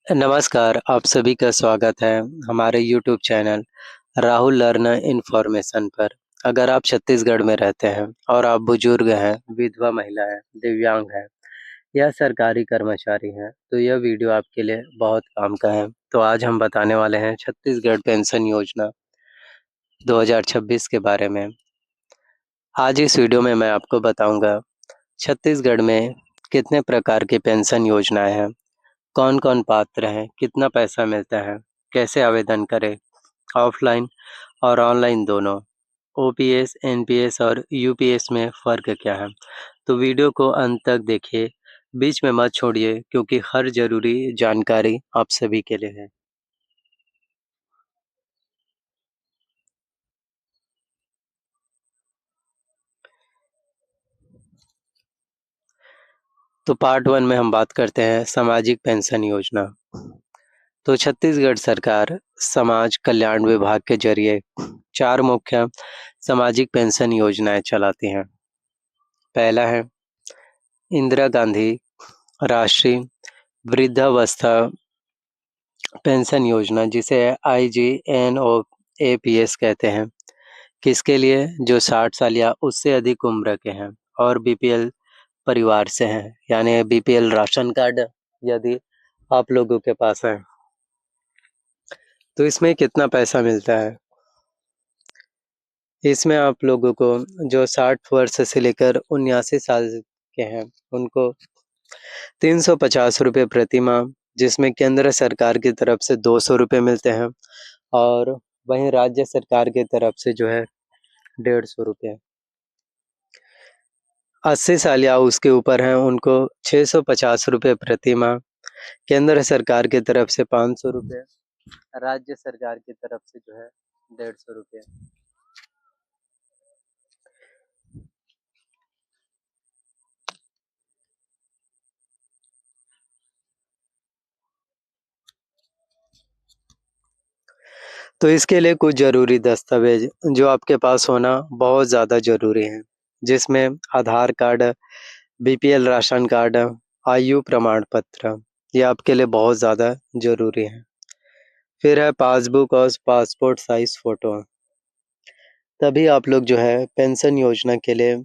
नमस्कार, आप सभी का स्वागत है हमारे YouTube channel Rahul learn information पर। अगर आप छत्तीसगढ़ में रहते हैं और आप बुजुर्ग हैं, विधवा महिला हैं, दिव्यांग हैं या सरकारी कर्मचारी हैं, तो यह वीडियो आपके लिए बहुत काम का है। तो आज हम बताने वाले हैं छत्तीसगढ़ पेंशन योजना 2026 के बारे में। आज इस वीडियो में मैं आपको बताऊंगा छत्तीसगढ़ में कितने प्रकार की पेंशन योजनाएं हैं, कौन-कौन पात्र हैं, कितना पैसा मिलता है, कैसे आवेदन करें, ऑफलाइन और ऑनलाइन दोनों, ओपीएस, एनपीएस और यूपीएस में फ़र्क क्या है। तो वीडियो को अंत तक देखिए, बीच में मत छोड़िए क्योंकि हर ज़रूरी जानकारी आप सभी के लिए है। तो पार्ट 1 में हम बात करते हैं सामाजिक पेंशन योजना। तो छत्तीसगढ़ सरकार समाज कल्याण विभाग के ज़रिए 4 मुख्य सामाजिक पेंशन योजनाएँ चलाती हैं। पहला है इंदिरा गांधी राष्ट्रीय वृद्धावस्था पेंशन योजना, जिसे आईजीएनओएपीएस कहते हैं। किसके लिए? जो 60 साल या उससे अधिक उम्र के हैं और बीपीएल परिवार से हैं, यानी बीपीएल राशन कार्ड यदि आप लोगों के पास है। तो इसमें कितना पैसा मिलता है? इसमें आप लोगों को जो 60 वर्ष से लेकर 79 साल के हैं, उनको 350 रुपये प्रति माह, जिसमें केंद्र सरकार की तरफ से 200 रुपये मिलते हैं और वहीं राज्य सरकार की तरफ से जो है 150 रुपये। 80 साल या उसके ऊपर हैं, उनको 650 रुपये प्रति माह, केंद्र सरकार की तरफ से 500 रुपये, राज्य सरकार की तरफ से जो है 150 रुपये। तो इसके लिए कुछ ज़रूरी दस्तावेज जो आपके पास होना बहुत ज़्यादा ज़रूरी है, जिसमें आधार कार्ड, बीपीएल राशन कार्ड, आयु प्रमाण पत्र, ये आपके लिए बहुत ज़्यादा ज़रूरी है। फिर है पासबुक और पासपोर्ट साइज़ फ़ोटो। तभी आप लोग जो है पेंशन योजना के लिए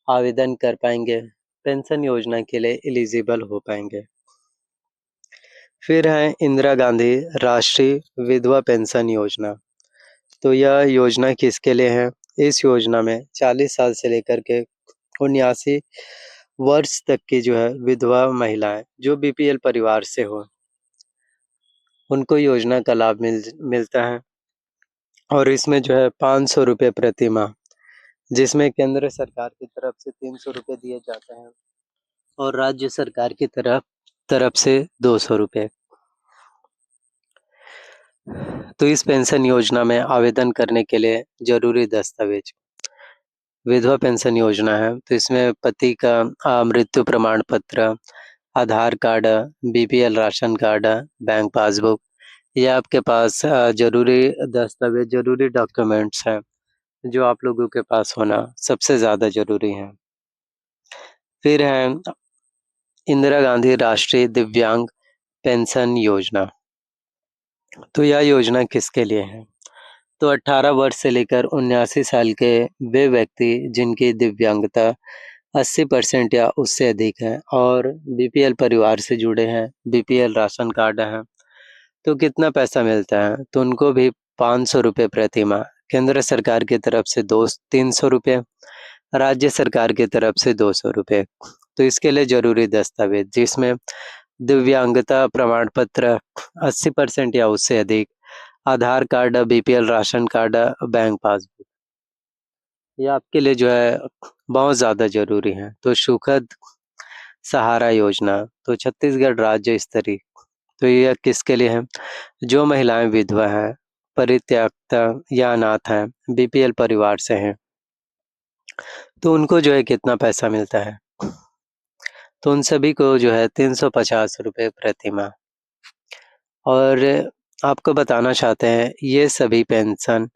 आवेदन कर पाएँगे, पेंशन योजना के लिए एलिजिबल हो पाएँगे। फिर है इंदिरा गांधी राष्ट्रीय विधवा पेंशन योजना। तो यह योजना किसके लिए है? इस योजना में 40 साल से लेकर के 79 वर्ष तक की जो है विधवा महिलाएं जो बीपीएल परिवार से हो, उनको योजना का लाभ मिलता है और इसमें जो है 500 रुपये प्रति माह, जिसमें केंद्र सरकार की तरफ से 300 रुपये दिए जाते हैं और राज्य सरकार की तरफ तरफ से 200 रुपये। तो इस पेंशन योजना में आवेदन करने के लिए जरूरी दस्तावेज, विधवा पेंशन योजना है तो इसमें पति का मृत्यु प्रमाण पत्र, Aadhaar card, BPL ration card, bank passbook, ये आपके पास जरूरी दस्तावेज, जरूरी डॉक्यूमेंट्स हैं जो आप लोगों के पास होना सबसे ज़्यादा ज़रूरी है। फिर है इंदिरा गांधी राष्ट्रीय दिव्यांग पेंशन योजना। तो यह योजना किसके लिए है? तो 18 वर्ष से लेकर 79 साल के वे व्यक्ति जिनकी दिव्यांगता 80% या उससे अधिक है और बीपीएल परिवार से जुड़े हैं, बीपीएल राशन कार्ड है, तो कितना पैसा मिलता है? तो उनको भी 500 रुपये प्रति माह, केंद्र सरकार की तरफ से 300 रुपये, राज्य सरकार की तरफ से 200 रुपये। तो इसके लिए ज़रूरी दस्तावेज, जिसमें दिव्यांगता प्रमाण पत्र 80% या उससे अधिक, Aadhaar card, BPL ration card, bank passbook, ये आपके लिए जो है बहुत ज़्यादा ज़रूरी है। तो सुखद सहारा योजना, तो छत्तीसगढ़ राज्य स्तरीय, तो यह किसके लिए है? जो महिलाएं विधवा हैं, परित्यक्ता या अनाथ हैं, बीपीएल परिवार से हैं, तो उनको जो है कितना पैसा मिलता है? तो उन सभी को जो है 350 रुपये प्रति माह। और आपको बताना चाहते हैं ये सभी पेंशन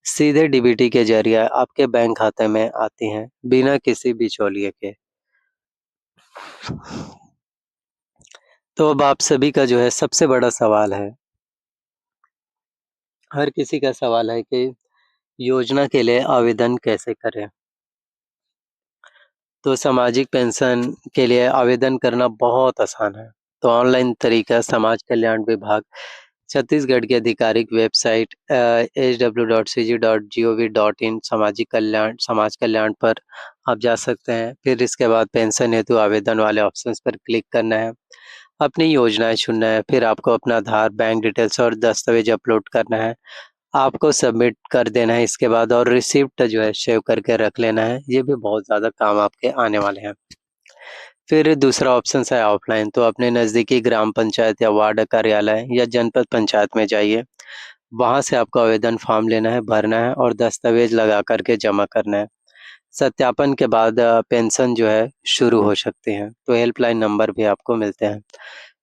सीधे डीबीटी के ज़रिए आपके बैंक खाते में आती हैं, बिना किसी बिचौलिए के। तो अब आप सभी का जो है सबसे बड़ा सवाल है, हर किसी का सवाल है कि योजना के लिए आवेदन कैसे करें? तो सामाजिक पेंशन के लिए आवेदन करना बहुत आसान है। तो ऑनलाइन तरीका समाज कल्याण विभाग छत्तीसगढ़ की आधिकारिक वेबसाइट hw.cg.gov.in समाज कल्याण पर आप जा सकते हैं। फिर इसके बाद पेंशन हेतु आवेदन वाले ऑप्शंस पर क्लिक करना है। अपनी योजनाएँ चुनना है, फिर आपको अपना आधार, बैंक डिटेल्स और दस्तावेज़ अपलोड करना है। आपको सबमिट कर देना है इसके बाद और रिसिप्ट जो है सेव करके रख लेना है। ये भी बहुत ज़्यादा काम आपके आने वाले हैं। फिर दूसरा ऑप्शंस है ऑफलाइन, तो अपने नज़दीकी ग्राम पंचायत या वार्ड कार्यालय या जनपद पंचायत में जाइए। वहाँ से आपको आवेदन फॉर्म लेना है, भरना है और दस्तावेज़ लगा कर के जमा करना है। सत्यापन के बाद पेंशन जो है शुरू हो सकती है, तो हेल्पलाइन नंबर भी आपको मिलते हैं।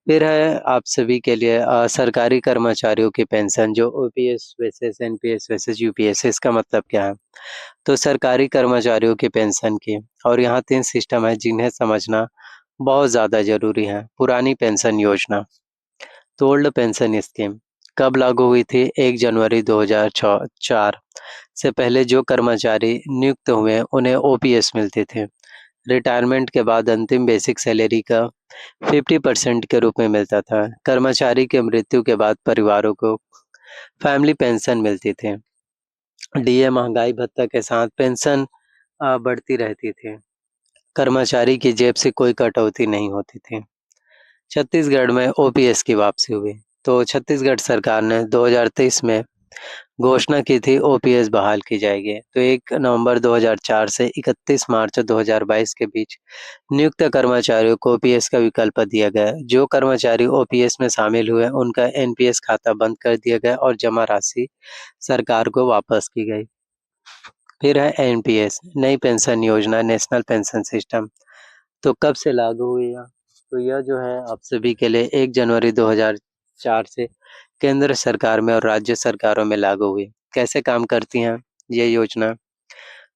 फिर है आप सभी के लिए सरकारी कर्मचारियों की पेंशन जो OPS versus NPS versus UPS इसका मतलब क्या है? तो सरकारी कर्मचारियों की पेंशन की और यहाँ 3 सिस्टम है जिन्हें समझना बहुत ज़्यादा ज़रूरी है। पुरानी पेंशन योजना, तो ओल्ड पेंशन स्कीम कब लागू हुई थी? 1 जनवरी 2004 से पहले जो कर्मचारी नियुक्त हुए उन्हें ओपीएस मिलती थी। रिटायरमेंट के बाद अंतिम बेसिक सैलरी का 50% के रूप में मिलता था। कर्मचारी की मृत्यु के बाद परिवारों को फैमिली पेंशन मिलती थी। डीए महंगाई भत्ता के साथ पेंशन बढ़ती रहती थी। कर्मचारी की जेब से कोई कटौती नहीं होती थी। छत्तीसगढ़ में ओपीएस की वापसी हुई। तो छत्तीसगढ़ सरकार ने 2023 में घोषणा की थी ओपीएस बहाल की जाएगी। तो 1 नवंबर 2004 से 31 मार्च 2022 के बीच नियुक्त कर्मचारियों को ओपीएस का विकल्प दिया गया। जो कर्मचारी ओपीएस में शामिल हुए उनका एनपीएस खाता बंद कर दिया गया और जमा राशि सरकार को वापस की गई। फिर है एनपीएस नई पेंशन योजना नेशनल पेंशन सिस्टम। तो कब से लागू हुई यह? तो यह जो है आप सभी के लिए 1 जनवरी 2004 से केंद्र सरकार में और राज्य सरकारों में लागू हुई। कैसे काम करती हैं ये योजना?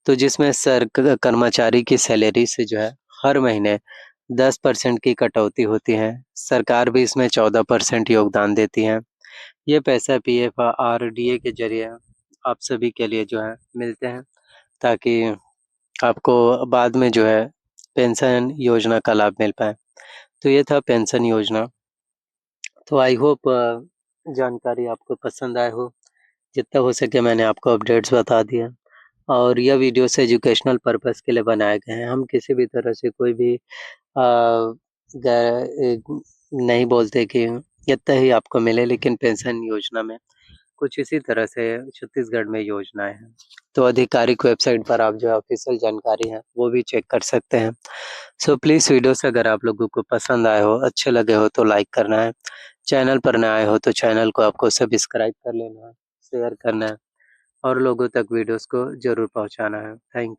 तो जिसमें कर्मचारी की सैलरी से जो है हर महीने 10% की कटौती होती है। सरकार भी इसमें 14% योगदान देती है। ये पैसा पीएफ आरडीए के ज़रिए आप सभी के लिए जो है मिलते हैं ताकि आपको बाद में जो है पेंशन योजना का लाभ मिल पाए। तो ये था पेंशन योजना। तो आई होप जानकारी आपको पसंद आए हो। जितना हो सके मैंने आपको अपडेट्स बता दिया और यह वीडियोस एजुकेशनल पर्पस के लिए बनाए गए हैं। हम किसी भी तरह से कोई भी नहीं बोलते कि इतना ही आपको मिले, लेकिन पेंशन योजना में कुछ इसी तरह से छत्तीसगढ़ में योजनाएँ हैं। तो आधिकारिक वेबसाइट पर आप जो है ऑफ़िशियल जानकारी है वो भी चेक कर सकते हैं। सो प्लीज़ वीडियोस अगर आप लोगों को पसंद आए हो, अच्छे लगे हो तो लाइक करना है। चैनल पर नए आए हो तो चैनल को आपको सब्सक्राइब कर लेना है, शेयर करना है और लोगों तक वीडियोस को ज़रूर पहुँचाना है। Thank you.